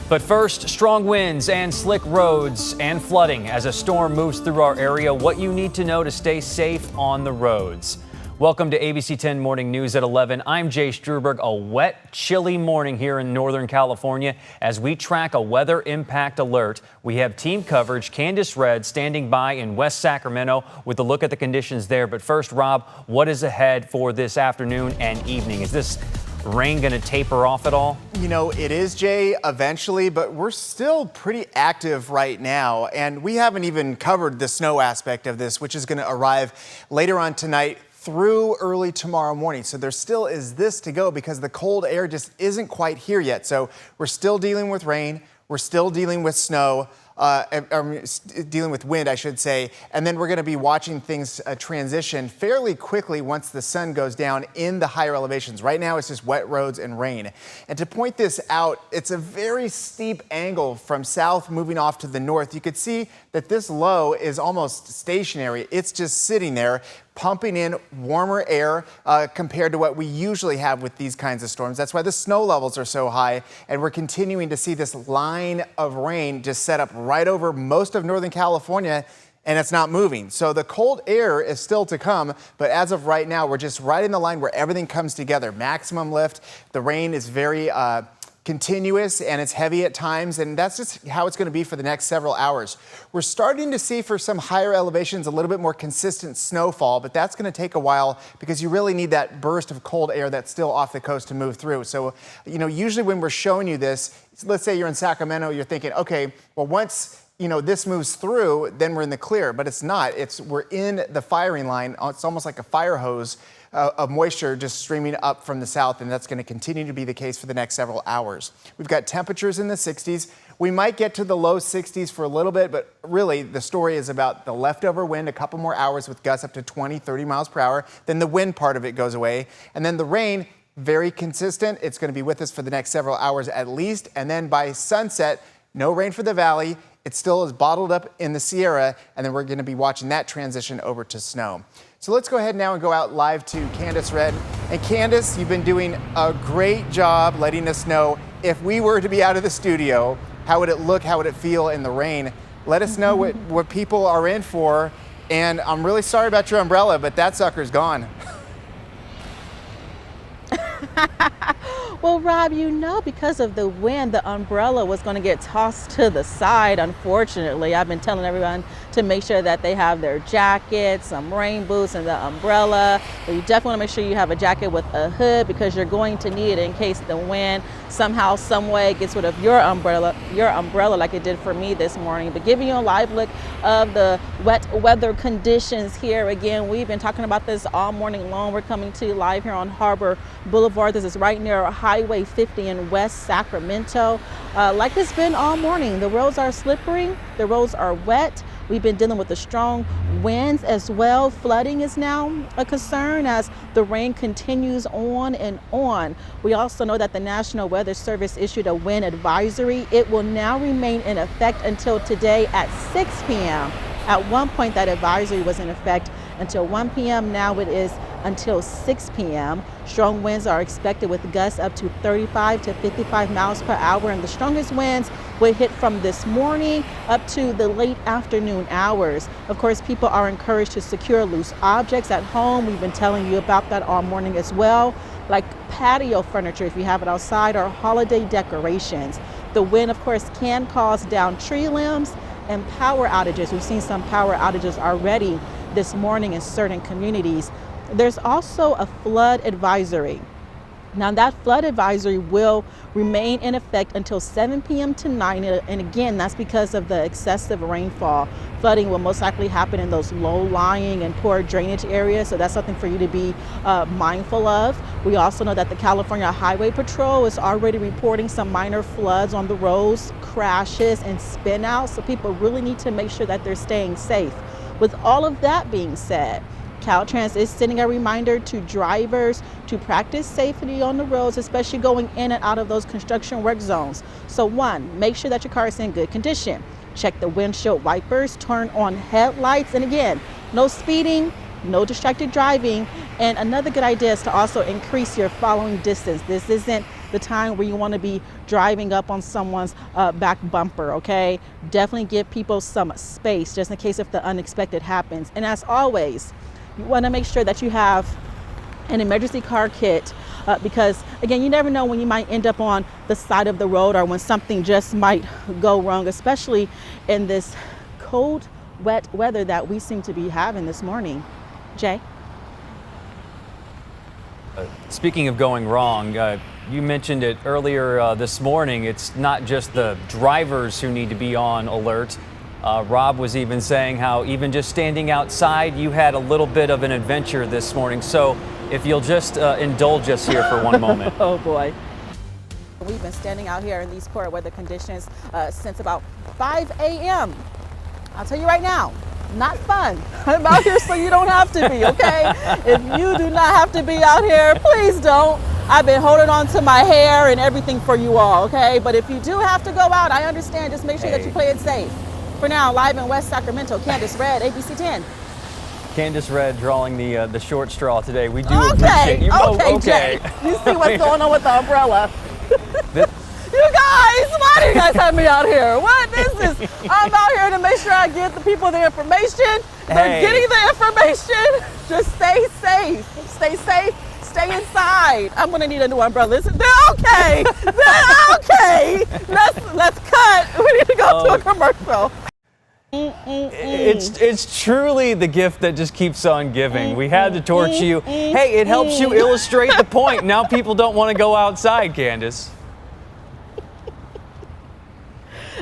But first, strong winds and slick roads and flooding as a storm moves through our area. What you need to know to stay safe on the roads. Welcome to ABC 10 Morning News at 11. I'm Jay Struberg. A wet, chilly morning here in Northern California as we track a weather impact alert. We have team coverage. Candace Red standing by in West Sacramento with a look at the conditions there. But first, Rob, what is ahead for this afternoon and evening? Is this rain going to taper off at all? You know, it is, Jay, eventually, but we're still pretty active right now. And we haven't even covered the snow aspect of this, which is going to arrive later on tonight through early tomorrow morning. So there still is this to go because the cold air just isn't quite here yet. So we're still dealing with rain. We're still dealing with snow. Dealing with wind, I should say, and then we're going to be watching things transition fairly quickly once the sun goes down in the higher elevations. Right now, it's just wet roads and rain. And to point this out, it's a very steep angle from south moving off to the north. You could see that this low is almost stationary. It's just sitting there, pumping in warmer air compared to what we usually have with these kinds of storms. That's why the snow levels are so high, and we're continuing to see this line of rain just set up right over most of Northern California, and it's not moving. So the cold air is still to come, but as of right now, we're just right in the line where everything comes together. Maximum lift. The rain is very continuous and it's heavy at times, and that's just how it's going to be for the next several hours. We're starting to see for some higher elevations a little bit more consistent snowfall, but that's going to take a while because you really need that burst of cold air that's still off the coast to move through. So, you know, usually when we're showing you this, let's say you're in Sacramento, you're thinking, okay, well, once this moves through, then we're in the clear, but it's not. We're in the firing line. It's almost like a fire hose of moisture just streaming up from the south, and that's going to continue to be the case for the next several hours. We've got temperatures in the 60s. We might get to the low 60s for a little bit, but really the story is about the leftover wind, a couple more hours with gusts up to 20, 30 miles per hour. Then the wind part of it goes away, and then the rain, very consistent. It's going to be with us for the next several hours at least, and then by sunset, no rain for the valley. It still is bottled up in the Sierra, and then we're going to be watching that transition over to snow. So let's go ahead now and go out live to Candace Red. And Candace, you've been doing a great job letting us know if we were to be out of the studio, how would it look, how would it feel in the rain? Let us know what people are in for. And I'm really sorry about your umbrella, but that sucker's gone. Well, Rob, because of the wind, the umbrella was going to get tossed to the side, unfortunately. I've been telling everyone to make sure that they have their jackets, some rain boots, and the umbrella. But you definitely want to make sure you have a jacket with a hood because you're going to need it in case the wind somehow, some way gets rid of your umbrella like it did for me this morning. But giving you a live look of the wet weather conditions here. Again, we've been talking about this all morning long. We're coming to you live here on Harbor Boulevard. This is right near Highway 50 in West Sacramento. Like it's been all morning. The roads are slippery. The roads are wet. We've been dealing with the strong winds as well. Flooding is now a concern as the rain continues on and on. We also know that the National Weather Service issued a wind advisory. It will now remain in effect until today at 6 p.m. At one point, that advisory was in effect until 1 p.m. Now it is until 6 p.m. Strong winds are expected with gusts up to 35 to 55 miles per hour, and the strongest winds will hit from this morning up to the late afternoon hours. Of course, people are encouraged to secure loose objects at home. We've been telling you about that all morning as well, like patio furniture if you have it outside, or holiday decorations. The wind, of course, can cause downed tree limbs and power outages. We've seen some power outages already this morning in certain communities. There's also a flood advisory. Now that flood advisory will remain in effect until 7 p.m. tonight, and again, that's because of the excessive rainfall. Flooding will most likely happen in those low-lying and poor drainage areas, so that's something for you to be mindful of. We also know that the California Highway Patrol is already reporting some minor floods on the roads, crashes, and spin-outs, so people really need to make sure that they're staying safe. With all of that being said, Caltrans is sending a reminder to drivers to practice safety on the roads, especially going in and out of those construction work zones. So one, make sure that your car is in good condition. Check the windshield wipers, turn on headlights, and again, no speeding, no distracted driving. And another good idea is to also increase your following distance. This isn't the time where you want to be driving up on someone's back bumper, okay? Definitely give people some space just in case if the unexpected happens. And as always, you want to make sure that you have an emergency car kit because again, you never know when you might end up on the side of the road or when something just might go wrong, especially in this cold, wet weather that we seem to be having this morning. Jay? Speaking of going wrong, you mentioned it earlier this morning. It's not just the drivers who need to be on alert. Rob was even saying how even just standing outside, you had a little bit of an adventure this morning. So if you'll just indulge us here for one moment. Oh boy. We've been standing out here in these poor weather conditions since about 5 a.m. I'll tell you right now, not fun. I'm out here so you don't have to be, okay? If you do not have to be out here, please don't. I've been holding on to my hair and everything for you all, okay? But if you do have to go out, I understand. Just make sure that you play it safe. For now, live in West Sacramento, Candace Red, ABC 10. Candace Red drawing the short straw today. We do Okay, appreciate you. okay, Jay. You see what's going on with the umbrella. You guys, why do you guys have me out here? What is this? I'm out here to make sure I get the people the information. They're getting the information. Just stay safe. Stay safe. Stay inside. I'm gonna need a new umbrella. They're okay. They're okay. Let's cut. We need to go to a commercial. It's truly the gift that just keeps on giving. We had to torch you. Hey, it helps you illustrate the point. Now people don't want to go outside, Candace.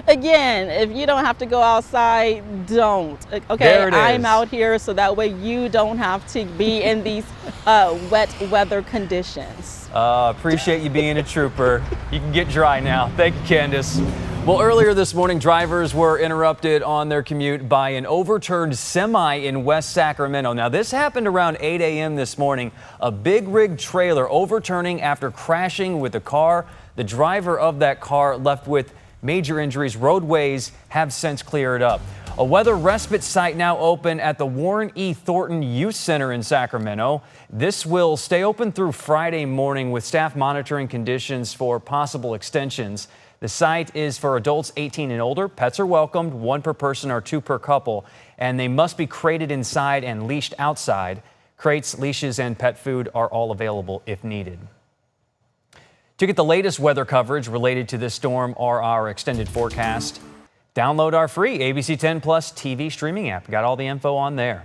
Again, if you don't have to go outside, don't. Okay, I'm out here so that way you don't have to be in these wet weather conditions. Appreciate you being a trooper. You can get dry now. Thank you, Candace. Well, earlier this morning, drivers were interrupted on their commute by an overturned semi in West Sacramento. Now, this happened around 8 a.m. this morning. A big rig trailer overturning after crashing with a car. The driver of that car left with major injuries. Roadways have since cleared up. A weather respite site now open at the Warren E. Thornton Youth Center in Sacramento. This will stay open through Friday morning with staff monitoring conditions for possible extensions. The site is for adults 18 and older. Pets are welcomed, 1 per person or 2 per couple, and they must be crated inside and leashed outside. Crates, leashes, and pet food are all available if needed. To get the latest weather coverage related to this storm or our extended forecast, download our free ABC 10 Plus TV streaming app. Got all the info on there.